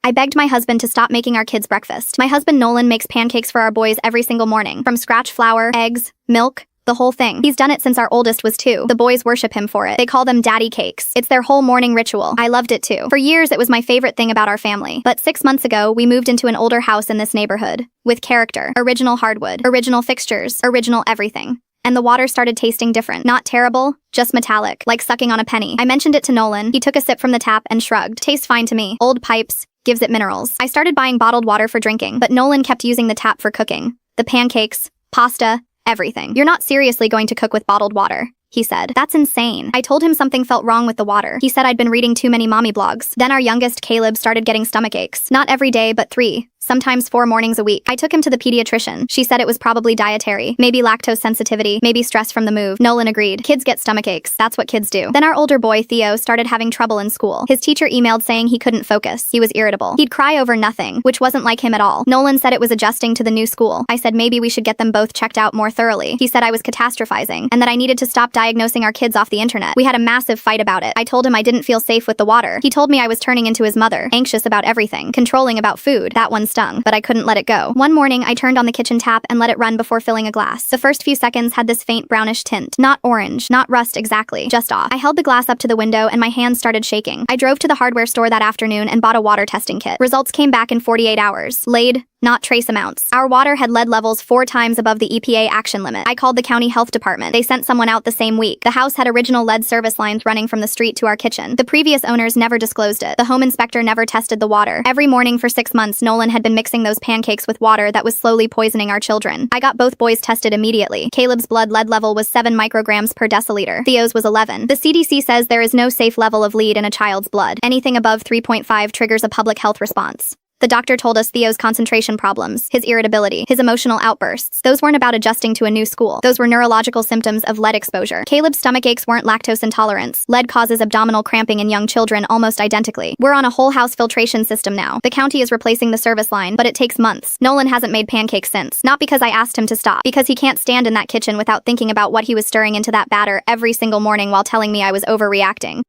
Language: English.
I begged my husband to stop making our kids breakfast. My husband Nolan makes pancakes for our boys every single morning. From scratch flour, eggs, milk, the whole thing. He's done it since our oldest was 2. The boys worship him for it. They call them daddy cakes. It's their whole morning ritual. I loved it too. For years, it was my favorite thing about our family. But 6 months ago, we moved into an older house in this neighborhood. With character. Original hardwood. Original fixtures. Original everything. And the water started tasting different. Not terrible, just metallic, like sucking on a penny. I mentioned it to Nolan. He took a sip from the tap and shrugged. Tastes fine to me. Old pipes, gives it minerals. I started buying bottled water for drinking, but Nolan kept using the tap for cooking. The pancakes, pasta, everything. You're not seriously going to cook with bottled water, he said. That's insane. I told him something felt wrong with the water. He said I'd been reading too many mommy blogs. Then our youngest, Caleb, started getting stomach aches. Not every day, but 3. Sometimes 4 mornings a week. I took him to the pediatrician. She said it was probably dietary, maybe lactose sensitivity, maybe stress from the move. Nolan agreed. Kids get stomach aches. That's what kids do. Then our older boy, Theo, started having trouble in school. His teacher emailed saying he couldn't focus. He was irritable. He'd cry over nothing, which wasn't like him at all. Nolan said it was adjusting to the new school. I said maybe we should get them both checked out more thoroughly. He said I was catastrophizing, and that I needed to stop diagnosing our kids off the internet. We had a massive fight about it. I told him I didn't feel safe with the water. He told me I was turning into his mother, anxious about everything, controlling about food. That one stung, but I couldn't let it go. One morning, I turned on the kitchen tap and let it run before filling a glass. The first few seconds had this faint brownish tint. Not orange, not rust exactly, just off. I held the glass up to the window and my hands started shaking. I drove to the hardware store that afternoon and bought a water testing kit. Results came back in 48 hours. Laid, not trace amounts. Our water had lead levels 4 times above the EPA action limit. I called the county health department. They sent someone out the same week. The house had original lead service lines running from the street to our kitchen. The previous owners never disclosed it. The home inspector never tested the water. Every morning for 6 months, Nolan had been mixing those pancakes with water that was slowly poisoning our children. I got both boys tested immediately. Caleb's blood lead level was 7 micrograms per deciliter. Theo's was 11. The CDC says there is no safe level of lead in a child's blood. Anything above 3.5 triggers a public health response. The doctor told us Theo's concentration problems, his irritability, his emotional outbursts. Those weren't about adjusting to a new school. Those were neurological symptoms of lead exposure. Caleb's stomach aches weren't lactose intolerance. Lead causes abdominal cramping in young children almost identically. We're on a whole house filtration system now. The county is replacing the service line, but it takes months. Nolan hasn't made pancakes since. Not because I asked him to stop, because he can't stand in that kitchen without thinking about what he was stirring into that batter every single morning while telling me I was overreacting.